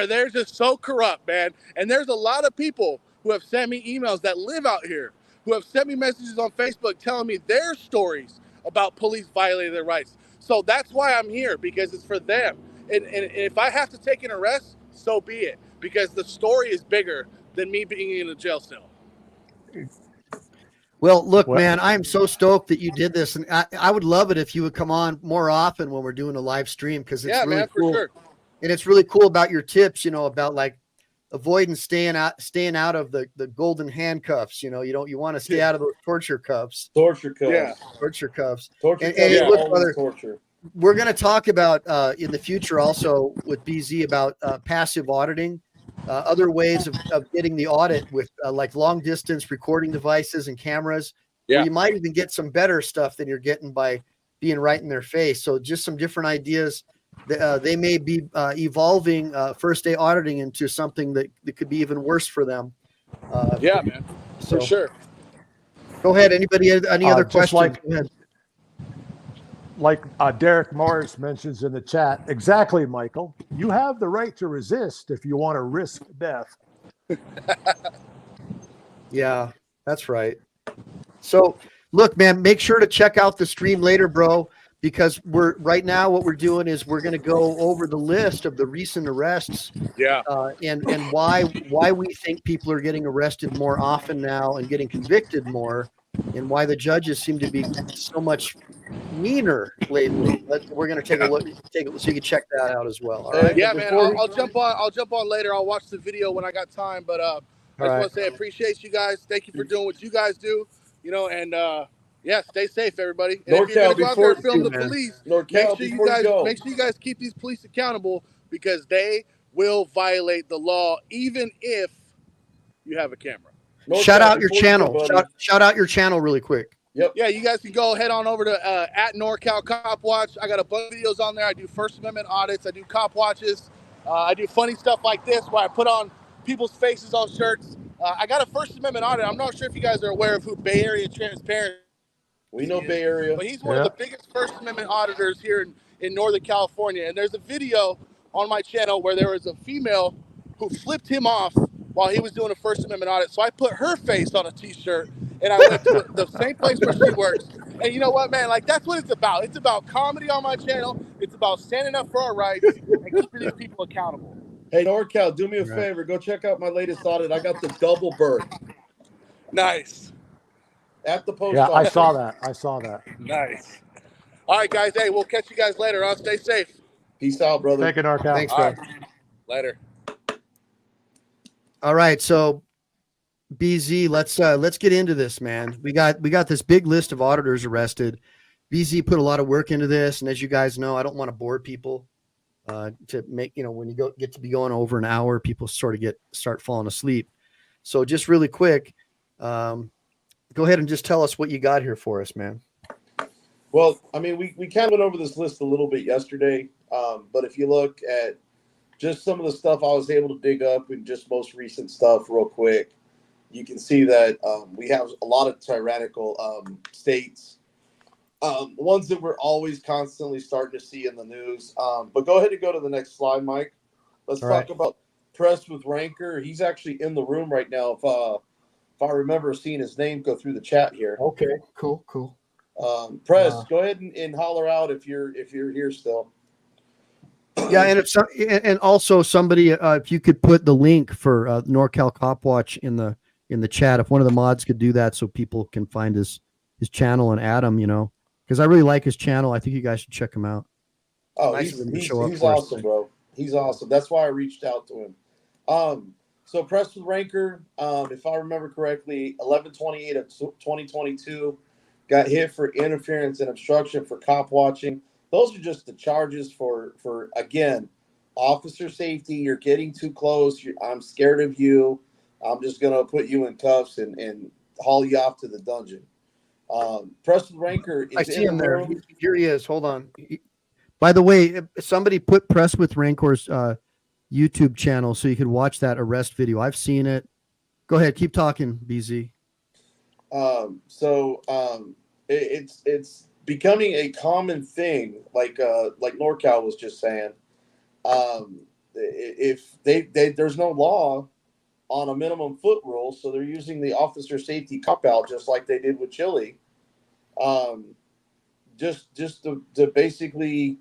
they're just so corrupt, man. And there's a lot of people who have sent me emails that live out here, who have sent me messages on Facebook telling me their stories about police violating their rights. So that's why I'm here, because it's for them. And if I have to take an arrest, so be it, because the story is bigger than me being in a jail cell.
Well, look, man, I'm so stoked that you did this, and I would love it if you would come on more often when we're doing a live stream, because it's really cool. For sure. And it's really cool about your tips, you know, about like avoiding staying out of the golden handcuffs. You want to stay out of those torture cuffs.
Torture cuffs.
Yeah.
Torture cuffs.
Torture
And
cuffs.
yeah,
look,
Always
brother,
torture.
we're going to talk about in the future also with BZ about passive auditing, other ways of getting the audit with like long distance recording devices and cameras,
Yeah.
where you might even get some better stuff than you're getting by being right in their face. So just some different ideas. They may be evolving first day auditing into something that could be even worse for them.
Yeah, man, for sure.
Go ahead. Anybody? Any other
just
questions? Go ahead.
Like Derek Morris mentions in the chat, exactly, Michael. You have the right to resist if you want to risk death.
Yeah, that's right. So look, man, make sure to check out the stream later, bro, because right now what we're doing is we're going to go over the list of the recent arrests.
Yeah.
And why we think people are getting arrested more often now and getting convicted more, and why the judges seem to be so much meaner lately. We're going to take a look, so you can check that out as well. All right.
Yeah, man. I'll jump on. I'll jump on later. I'll watch the video when I got time. But I just want to say I appreciate you guys. Thank you for doing what you guys do. And yeah, stay safe, everybody. And if you're going to go out there and film the police, make sure you guys keep these police accountable, because they will violate the law even if you have a camera.
Shout out your channel. Shout out your channel really quick.
Yep.
Yeah, you guys can go head on over to at NorCal Copwatch. I got a bunch of videos on there. I do First Amendment audits. I do cop watches. I do funny stuff like this where I put on people's faces on shirts. I got a First Amendment audit. I'm not sure if you guys are aware of who Bay Area Transparent.
We know Bay Area,
but he's one of the biggest First Amendment auditors here in Northern California. And there's a video on my channel where there was a female who flipped him off while he was doing a First Amendment audit. So I put her face on a T-shirt and I went to the same place where she works. And you know what, man? Like, that's what it's about. It's about comedy on my channel. It's about standing up for our rights and keeping these people accountable.
Hey, NorCal, do me a favor. Go check out my latest audit. I got the double birth.
Nice.
At the post
Yeah,
office.
I saw that.
Nice. All right, guys. Hey, we'll catch you guys later. Stay safe.
Peace out, brother.
Thank you, NorCal.
Thanks, bro.
Later.
All right, so BZ, let's get into this, man. We got this big list of auditors arrested. BZ put a lot of work into this, and as you guys know, I don't want to bore people. To make, when you get to be going over an hour, people sort of start falling asleep. So just really quick, go ahead and just tell us what you got here for us, man.
Well, I mean, we kind of went over this list a little bit yesterday, but if you look at just some of the stuff I was able to dig up and just most recent stuff real quick, you can see that we have a lot of tyrannical states, ones that we're always constantly starting to see in the news. But go ahead and go to the next slide, Mike. Let's talk about Press with Rancor. He's actually in the room right now. If I remember seeing his name go through the chat here.
Okay, cool.
Press, go ahead and holler out if you're here still.
Yeah, and also somebody, if you could put the link for NorCal Copwatch in the chat, if one of the mods could do that, so people can find his channel and add him, because I really like his channel. I think you guys should check him out.
Oh,
nice
he's awesome, bro. He's awesome. That's why I reached out to him. So Press with Rancor, if I remember correctly, 11/28 of 2022, got hit for interference and obstruction for cop watching. Those are just the charges for again, officer safety. You're getting too close. I'm scared of you. I'm just going to put you in cuffs and haul you off to the dungeon. Press with Rancor is
I see him there. Here he is. Hold on. By the way, somebody put Press with Rancor's YouTube channel so you could watch that arrest video. I've seen it. Go ahead. Keep talking, BZ.
It's becoming a common thing, like NorCal was just saying. If there's no law on a minimum foot rule, so they're using the officer safety cop out just like they did with Chile. Just to basically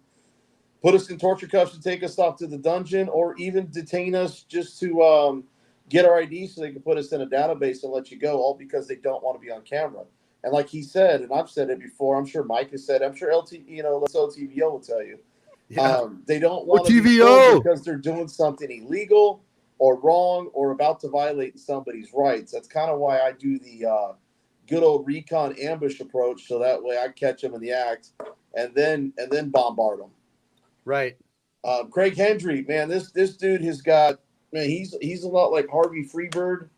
put us in torture cuffs and take us off to the dungeon, or even detain us just to get our ID so they can put us in a database and let you go, all because they don't want to be on camera. And like he said, and I've said it before, I'm sure Mike has said, I'm sure LTVO will tell you. Yeah. They don't want to be told because they're doing something illegal or wrong or about to violate somebody's rights. That's kind of why I do the good old recon ambush approach, so that way I catch them in the act and then bombard them.
Right.
Craig Hendry, man, this dude has got, man, he's a lot like Harvey Freebird,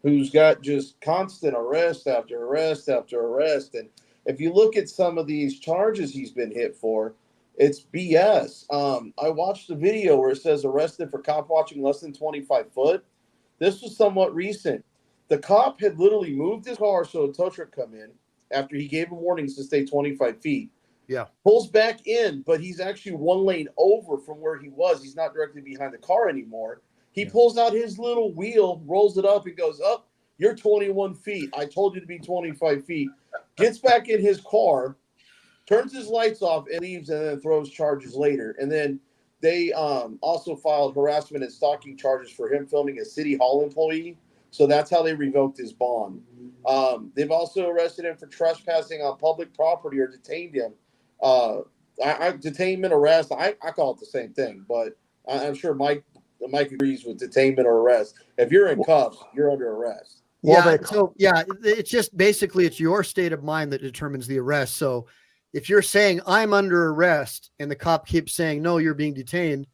who's got just constant arrest after arrest after arrest. And if you look at some of these charges he's been hit for, it's BS. I watched a video where it says arrested for cop watching less than 25 foot. This was somewhat recent. The cop had literally moved his car so a tow truck come in after he gave him warnings to stay 25 feet.
Yeah.
Pulls back in, but he's actually one lane over from where he was. He's not directly behind the car anymore. He pulls out his little wheel, rolls it up, and goes, "Up, you're 21 feet. I told you to be 25 feet." Gets back in his car, turns his lights off, and leaves, and then throws charges later. And then they also filed harassment and stalking charges for him filming a City Hall employee. So that's how they revoked his bond. They've also arrested him for trespassing on public property or detained him. Detainment, arrest, I call it the same thing, but I'm sure Mike agrees with detainment or arrest. If you're in cuffs, you're under arrest.
It's just basically it's your state of mind that determines the arrest. So if you're saying I'm under arrest and the cop keeps saying, no, you're being detained,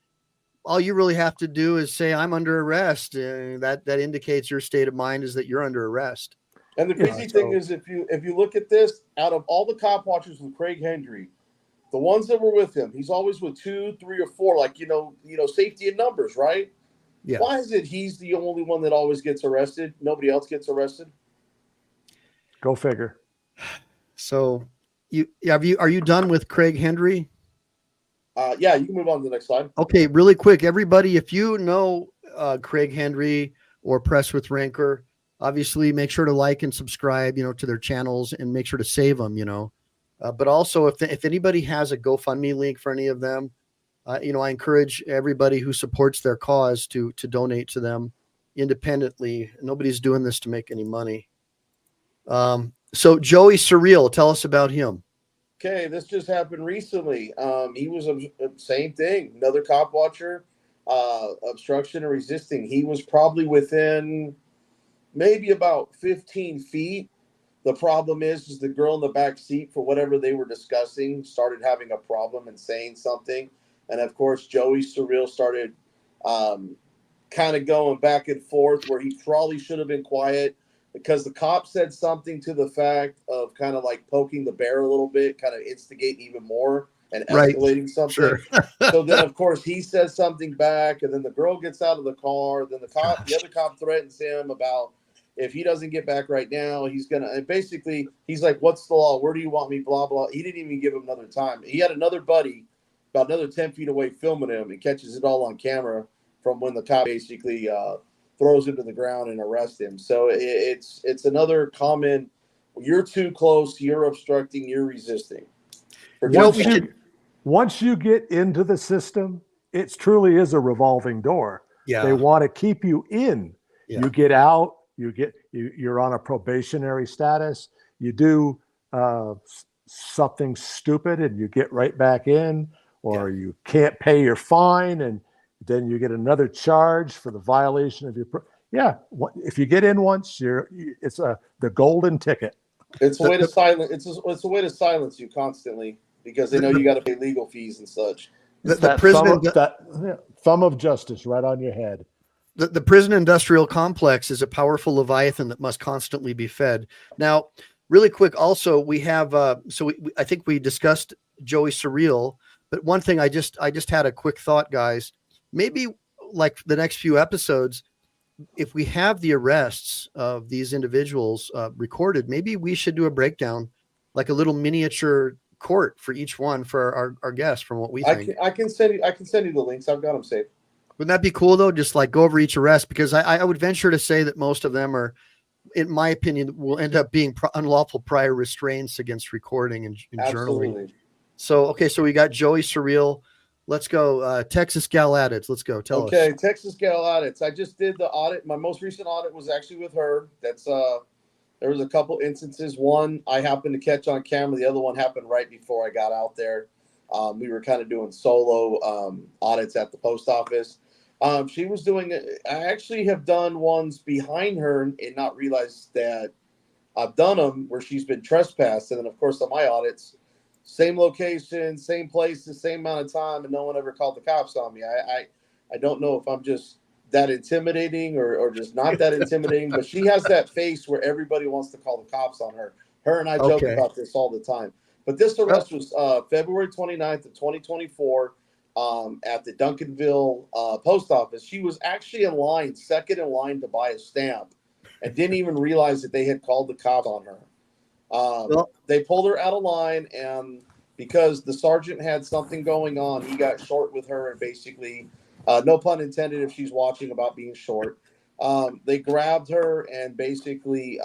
all you really have to do is say I'm under arrest. That indicates your state of mind is that you're under arrest.
And the crazy thing is, if you look at this, out of all the cop watchers with Craig Hendry, the ones that were with him, he's always with 2, 3, or 4, like, safety in numbers, right?
Yeah.
Why is it he's the only one that always gets arrested? Nobody else gets arrested?
Go figure.
So are you done with Craig Hendry?
Yeah, you can move on to the next slide.
Okay, really quick, everybody, if you know Craig Hendry or Press with Rancor, obviously make sure to like and subscribe, to their channels, and make sure to save them, but also if anybody has a GoFundMe link for any of them, I encourage everybody who supports their cause to donate to them independently. Nobody's doing this to make any money. So Joey Surreal, tell us about him.
Okay, this just happened recently. He was same thing, another cop watcher, obstruction and resisting. He was probably within maybe about 15 feet. The problem is the girl in the back seat, for whatever they were discussing, started having a problem and saying something. And of course, Joey Surreal started kind of going back and forth where he probably should have been quiet, because the cop said something to the fact of kind of like poking the bear a little bit, kind of instigating even more and escalating something. Sure. So then, of course, he says something back, and then the girl gets out of the car. Then the other cop threatens him about, if he doesn't get back right now, he's going to, and basically he's like, what's the law? Where do you want me? Blah, blah. He didn't even give him another time. He had another buddy about another 10 feet away filming him, and catches it all on camera from when the cop basically throws him to the ground and arrests him. So it's another common, you're too close, you're obstructing, you're resisting.
Once you get into the system, it truly is a revolving door.
Yeah.
They want to keep you in.
Yeah.
You get out, you're on a probationary status. You do something stupid and you get right back in, or you can't pay your fine, and then you get another charge for the violation of your. If you get in once, it's the golden ticket.
It's a way to silence. It's a way to silence you constantly, because they know you got to pay legal fees and such.
The thumb of justice right on your head.
The prison industrial complex is a powerful leviathan that must constantly be fed. Now, really quick, also we have. I think we discussed Joey Surreal, but one thing I just had a quick thought, guys. Maybe like the next few episodes, if we have the arrests of these individuals recorded, maybe we should do a breakdown, like a little miniature court for each one for our guests, from what we think.
I can send you the links. I've got them saved.
Wouldn't that be cool though? Just like go over each arrest, because I would venture to say that most of them are, in my opinion, will end up being unlawful prior restraints against recording and journaling. So we got Joey Surreal. Let's go. Texas Gal Audits. Let's go. Tell us.
Okay, Texas Gal Audits. I just did the audit. My most recent audit was actually with her. That's there was a couple instances. One I happened to catch on camera. The other one happened right before I got out there. We were kind of doing solo audits at the post office. She was doing it. I actually have done ones behind her and not realized that I've done them where she's been trespassed. And then, of course, on my audits, same location, same places, same amount of time, and no one ever called the cops on me. I don't know if I'm just that intimidating or just not that intimidating, but she has that face where everybody wants to call the cops on her. Her and I joke
Okay.
about this all the time. But this arrest was February 29th of 2024 at the Duncanville post office. She was actually in line, second in line to buy a stamp, and didn't even realize that they had called the cops on her. They pulled her out of line, and because the sergeant had something going on, he got short with her and basically, no pun intended if she's watching about being short. They grabbed her and basically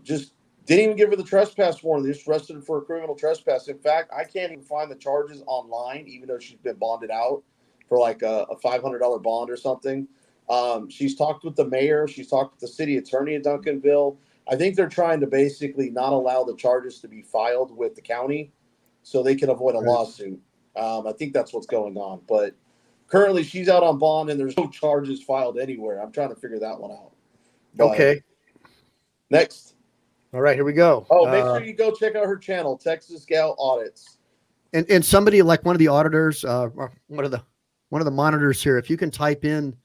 just didn't even give her the trespass warrant. They just arrested her for a criminal trespass. In fact, I can't even find the charges online, even though she's been bonded out for like a $500 bond or something. She's talked with the mayor. She's talked with the city attorney in Duncanville. I think they're trying to basically not allow the charges to be filed with the county so they can avoid a lawsuit. I think that's what's going on. But currently she's out on bond and there's no charges filed anywhere. I'm trying to figure that one out. But
Okay.
Next.
All right, here we go.
Oh, make sure you go check out her channel, Texas Gal Audits.
And somebody like one of the auditors, or one of the monitors here, if you can type in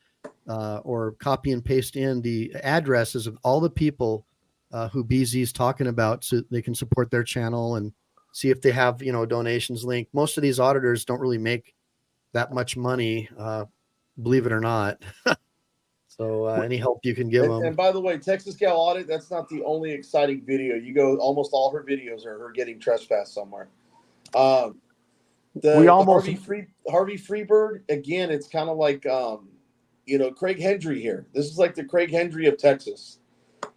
or copy and paste in the addresses of all the people who BZ is talking about, so they can support their channel and see if they have donations link. Most of these auditors don't really make that much money, believe it or not. So any help you can give them.
And by the way, Texas Gal Audit, that's not the only exciting video. You go, almost all her videos are her getting trespassed somewhere. Harvey Freebird, again, it's kind of like, Craig Hendry here. This is like the Craig Hendry of Texas.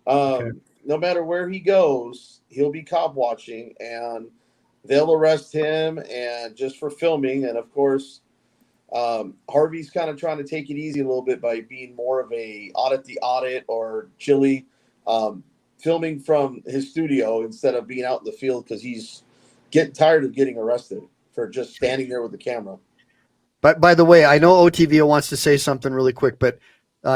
Okay.
No matter where he goes, he'll be cop watching and they'll arrest him and just for filming. And of course, Harvey's kind of trying to take it easy a little bit by being more of a audit or chilly, filming from his studio instead of being out in the field because he's getting tired of getting arrested for just standing there with the camera.
But by the way, I know OTVO wants to say something really quick, but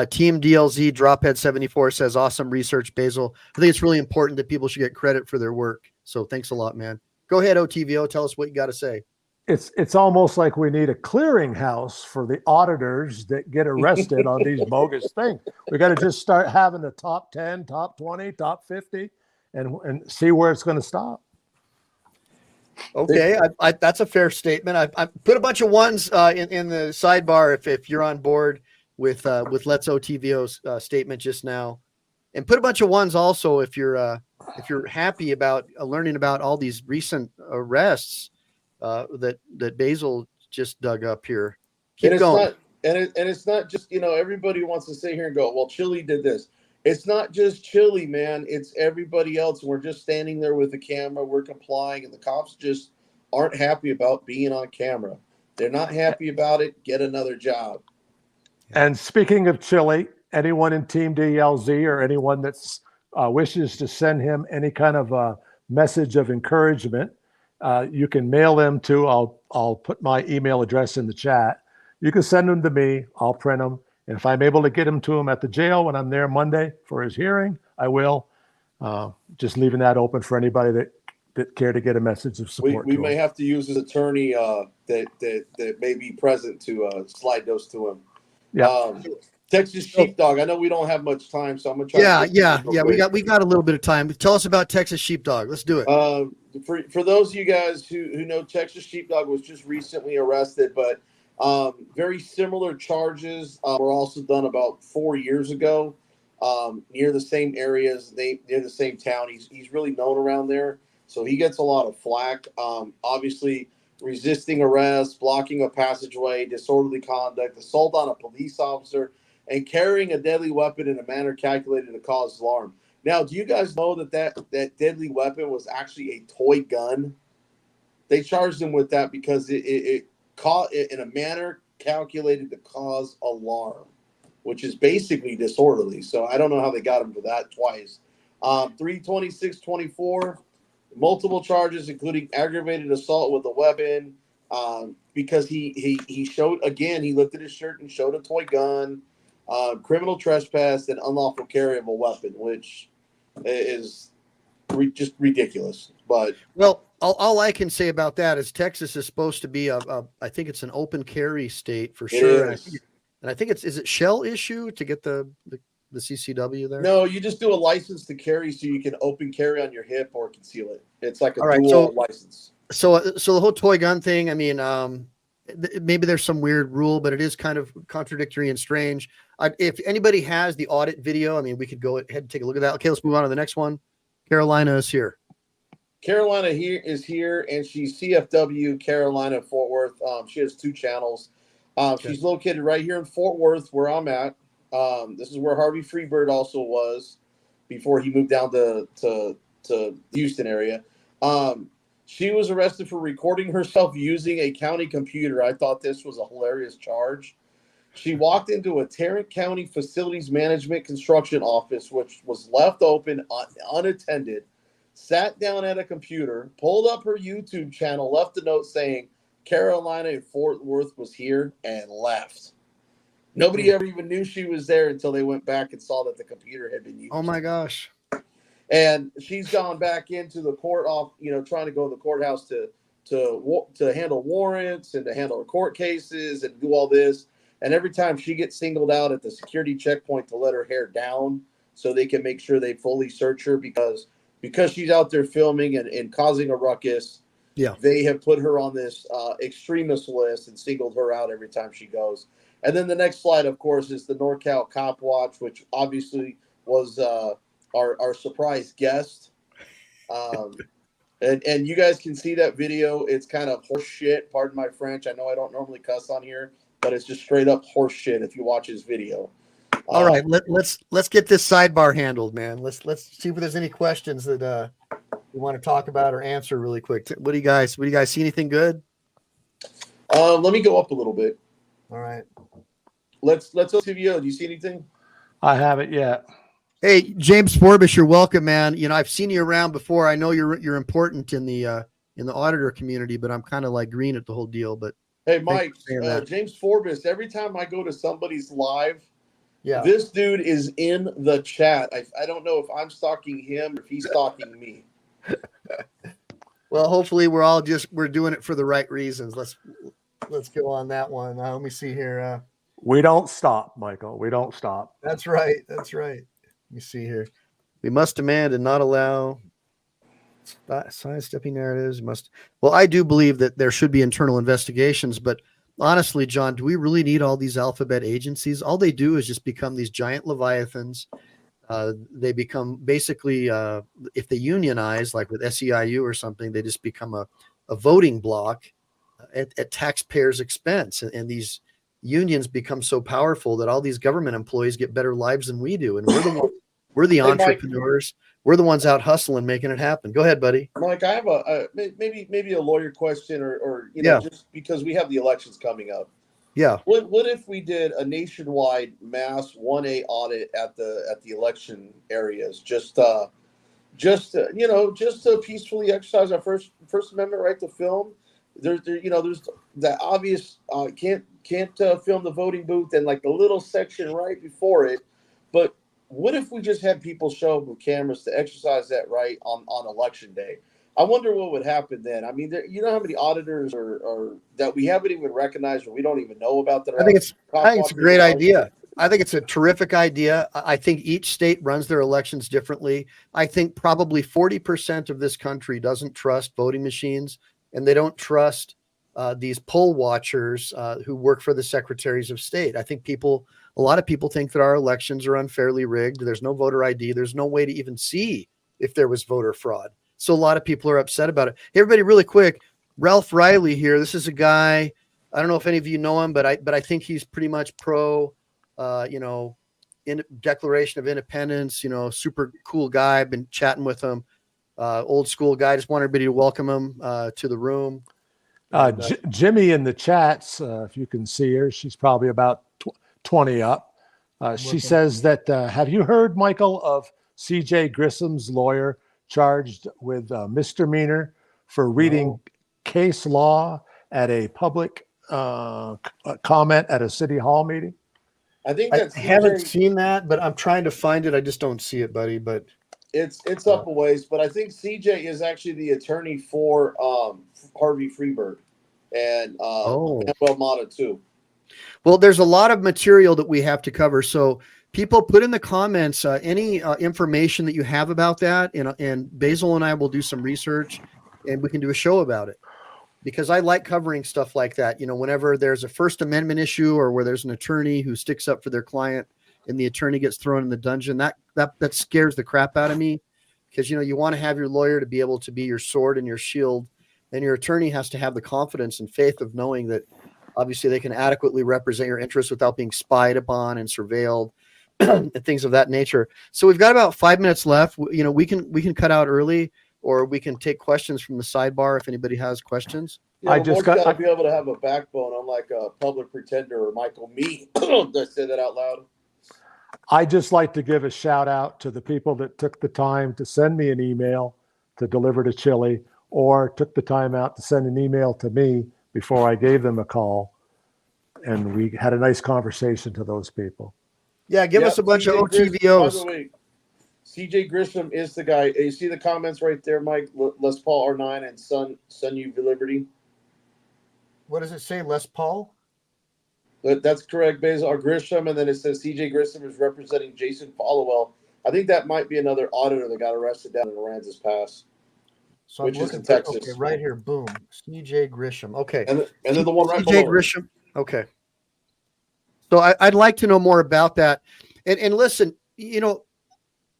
Team DLZ Drophead 74 says awesome research, Basil. I think it's really important that people should get credit for their work. So thanks a lot, man. Go ahead, OTVO. Tell us what you got to say.
It's almost like we need a clearinghouse for the auditors that get arrested on these bogus things. We got to just start having the top 10, top 20, top 50, and see where it's going to stop.
Okay, that's a fair statement. I put a bunch of ones in the sidebar if you're on board with Let's OTVO's statement just now, and put a bunch of ones also if you're happy about learning about all these recent arrests that Basil just dug up here. Keep going.
It's not just everybody wants to sit here and go, well, Chili did this. It's not just Chili, man. It's everybody else. We're just standing there with the camera. We're complying, and the cops just aren't happy about being on camera. They're not happy about it. Get another job.
And speaking of Chili, anyone in Team DLZ or anyone that's wishes to send him any kind of a message of encouragement, you can mail them to. I'll put my email address in the chat. You can send them to me. I'll print them. And if I'm able to get them to him at the jail when I'm there Monday for his hearing, I will. Just leaving that open for anybody that care to get a message of support.
We may have to use his attorney that may be present to slide those to him.
Yeah.
Texas Sheepdog. I know we don't have much time, so I'm gonna try.
Yeah. We got a little bit of time. Tell us about Texas Sheepdog. Let's do it.
For those of you guys who know, Texas Sheepdog was just recently arrested, but very similar charges were also done about 4 years ago, near the same areas, near the same town. He's really known around there, so he gets a lot of flack. Obviously, resisting arrest, blocking a passageway, disorderly conduct, assault on a police officer, and carrying a deadly weapon in a manner calculated to cause alarm. Now, do you guys know that deadly weapon was actually a toy gun? They charged him with that because it caught it in a manner calculated to cause alarm, which is basically disorderly. So I don't know how they got him for that twice. 32624, multiple charges, including aggravated assault with a weapon, because he showed, again, he lifted his shirt and showed a toy gun, criminal trespass, and unlawful carry of a weapon, which is just ridiculous. But
well, all I can say about that is Texas is supposed to be I think it's an open carry state for sure, and I think is it shell issue to get the CCW there?
No, you just do a license to carry, so you can open carry on your hip or conceal it. It's like a
All right,
dual license.
So the whole toy gun thing, I mean, maybe there's some weird rule, but it is kind of contradictory and strange. If anybody has the audit video, I mean, we could go ahead and take a look at that. Okay, let's move on to the next one. Carolina is here.
Carolina is here, and she's CFW Carolina Fort Worth. She has 2 channels. She's located right here in Fort Worth, where I'm at. This is where Harvey Freebird also was before he moved down to the Houston area. She was arrested for recording herself using a county computer. I thought this was a hilarious charge. She walked into a Tarrant County Facilities Management Construction office, which was left open unattended, sat down at a computer, pulled up her YouTube channel, left a note saying Carolina and Fort Worth was here, and left. Nobody ever even knew she was there until they went back and saw that the computer had been used.
Oh my gosh.
And she's gone back into the court trying to go to the courthouse to handle warrants and to handle court cases and do all this. And every time she gets singled out at the security checkpoint to let her hair down so they can make sure they fully search her because she's out there filming and causing a ruckus.
Yeah,
they have put her on this extremist list and singled her out every time she goes. And then the next slide, of course, is the NorCal Copwatch, which obviously was our surprise guest. And you guys can see that video. It's kind of horse shit. Pardon my French. I know I don't normally cuss on here, but it's just straight up horse shit if you watch his video.
All right, let's get this sidebar handled, man. Let's see if there's any questions that you want to talk about or answer really quick. What do you guys see? Anything good?
Let me go up a little bit.
All right.
Let's CVO. Do you see anything?
I haven't yet.
Hey, James Forbish, you're welcome, man. You know, I've seen you around before. I know you're important in the auditor community, but I'm kind of like green at the whole deal. But
hey, Mike, James Forbes, every time I go to somebody's live,
yeah,
this dude is in the chat. I don't know if I'm stalking him or if he's stalking me.
Well, hopefully we're doing it for the right reasons. Let's go on that one. Let me see here.
We don't stop, Michael. We don't stop.
That's right. That's right. Let me see here. We must demand and not allow sidestepping narratives. Well, I do believe that there should be internal investigations, but honestly, John, do we really need all these alphabet agencies? All they do is just become these giant leviathans. They become basically, if they unionize, like with SEIU or something, they just become a voting block at taxpayers' expense. And these unions become so powerful that all these government employees get better lives than we do. And we're the entrepreneurs. We're the ones out hustling, making it happen. Go ahead, buddy.
Mike, I have maybe a lawyer question or just because we have the elections coming up.
Yeah.
What if we did a nationwide mass 1A audit at the election areas, just to peacefully exercise our First Amendment right to film? There's that obvious can't film the voting booth and like the little section right before it, but what if we just had people show up with cameras to exercise that right on election day? I wonder what would happen then. I mean, you know how many auditors are that we haven't even recognized or we don't even know about that?
I think it's a great idea. I think it's a terrific idea. I think each state runs their elections differently. I think probably 40% of this country doesn't trust voting machines, and they don't trust these poll watchers who work for the secretaries of state. I think a lot of people think that our elections are unfairly rigged. There's no voter ID. There's no way to even see if there was voter fraud. So a lot of people are upset about it. Hey, everybody, really quick, Ralph Riley here. This is a guy, I don't know if any of you know him, but I think he's pretty much pro, in Declaration of Independence, super cool guy. I've been chatting with him, old school guy. Just want everybody to welcome him to the room.
Jimmy in the chats, if you can see her, she's probably about 20 up. She says that, have you heard, Michael, of C.J. Grissom's lawyer charged with misdemeanor for reading case law at a public comment at a city hall meeting?
I think
I
that's
haven't seen that, but I'm trying to find it. I just don't see it, buddy. But
it's up a ways. But I think CJ is actually the attorney for Harvey Freeberg and Manuel Mata too.
Well, there's a lot of material that we have to cover. So people put in the comments any information that you have about that. And Basil and I will do some research and we can do a show about it. Because I like covering stuff like that. You know, whenever there's a First Amendment issue or where there's an attorney who sticks up for their client and the attorney gets thrown in the dungeon, that scares the crap out of me. Because, you know, you want to have your lawyer to be able to be your sword and your shield. And your attorney has to have the confidence and faith of knowing that obviously they can adequately represent your interests without being spied upon and surveilled and things of that nature. So we've got about 5 minutes left. You know, we can cut out early, or we can take questions from the sidebar if anybody has questions.
Yeah, I just got to be able to have a backbone, unlike a public pretender or Michael Me. Did I say that out loud?
I just like to give a shout out to the people that took the time to send me an email to deliver to Chile, or took the time out to send an email to me before I gave them a call. And we had a nice conversation to those people.
Yeah, give us a bunch of OTVOs.
By the way, CJ Grisham is the guy. You see the comments right there, Mike? Les Paul R9 and Son U Liberty.
What does it say, Les Paul?
That's correct, Basil Grisham, and then it says CJ Grisham is representing Jason Followell. I think that might be another auditor that got arrested down in Aransas Pass,
so which is in Texas. Okay, right here, boom, CJ Grisham. Okay,
and then the one right
CJ Grisham. Okay, so I'd like to know more about that. And listen, you know,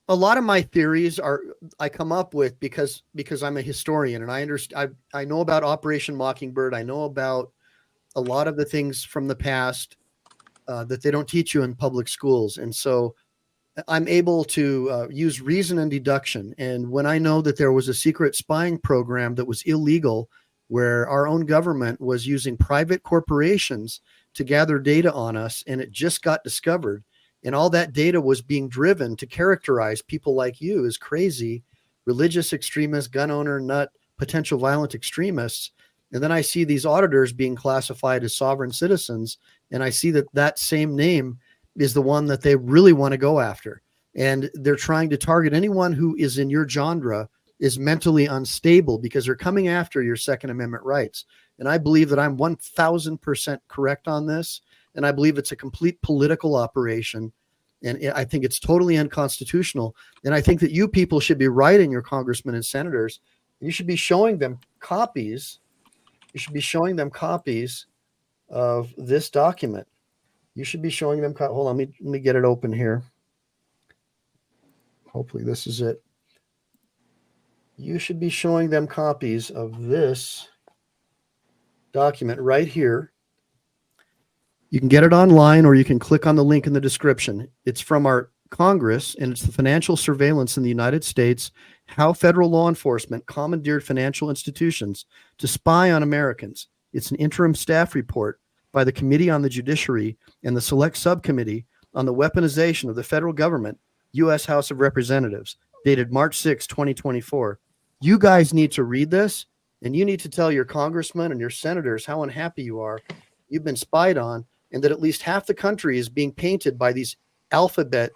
a lot of my theories I come up with because I'm a historian and I understand. I know about Operation Mockingbird. I know about a lot of the things from the past that they don't teach you in public schools, and so I'm able to use reason and deduction. And when I know that there was a secret spying program that was illegal, where our own government was using private corporations to gather data on us, and it just got discovered. And all that data was being driven to characterize people like you as crazy, religious extremists, gun owner, nut, potential violent extremists. And then I see these auditors being classified as sovereign citizens. And I see that same name is the one that they really want to go after. And they're trying to target anyone who is in your genre is mentally unstable, because they're coming after your Second Amendment rights. And I believe that I'm 1000% correct on this. And I believe it's a complete political operation. And I think it's totally unconstitutional. And I think that you people should be writing your congressmen and senators. You should be showing them copies. You should be showing them copies of this document. You should be showing them. Hold on, let me get it open here. Hopefully this is it. You should be showing them copies of this document right here. You can get it online, or you can click on the link in the description. It's from our Congress, and it's the Financial Surveillance in the United States, How Federal Law Enforcement Commandeered Financial Institutions to Spy on Americans. It's an interim staff report by the Committee on the Judiciary and the Select Subcommittee on the Weaponization of the Federal Government, U.S. House of Representatives, dated March 6, 2024. You guys need to read this, and you need to tell your congressmen and your senators how unhappy you are. You've been spied on, and that at least half the country is being painted by these alphabet,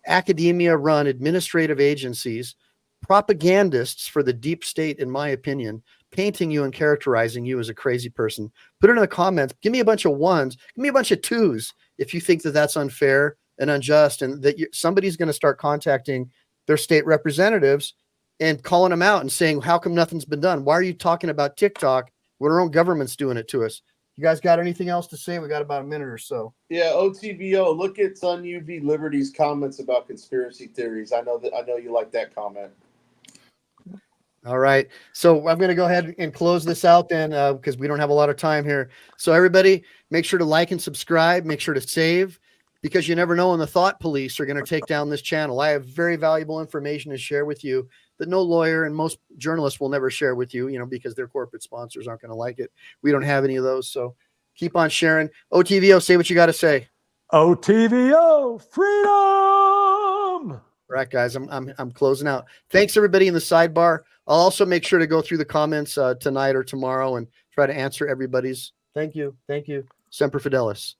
academia-run administrative agencies, propagandists for the deep state, in my opinion, painting you and characterizing you as a crazy person. Put it in the comments. Give me a bunch of ones. Give me a bunch of twos if you think that that's unfair and unjust, and that somebody's going to start contacting their state representatives and calling them out and saying, how come nothing's been done? Why are you talking about TikTok when our own government's doing it to us? You guys got anything else to say? We got about a minute or so.
Yeah, OTVO. Look at Son UV Liberty's comments about conspiracy theories. I know you like that comment.
All right. So I'm going to go ahead and close this out then, because we don't have a lot of time here. So everybody, make sure to like and subscribe. Make sure to save, because you never know when the thought police are going to take down this channel. I have very valuable information to share with you that no lawyer and most journalists will never share with you, because their corporate sponsors aren't going to like it. We don't have any of those. So keep on sharing. OTVO, say what you got to say.
OTVO, freedom.
All right, guys, I'm closing out. Thanks everybody in the sidebar. I'll also make sure to go through the comments tonight or tomorrow and try to answer everybody's. Thank you. Semper Fidelis.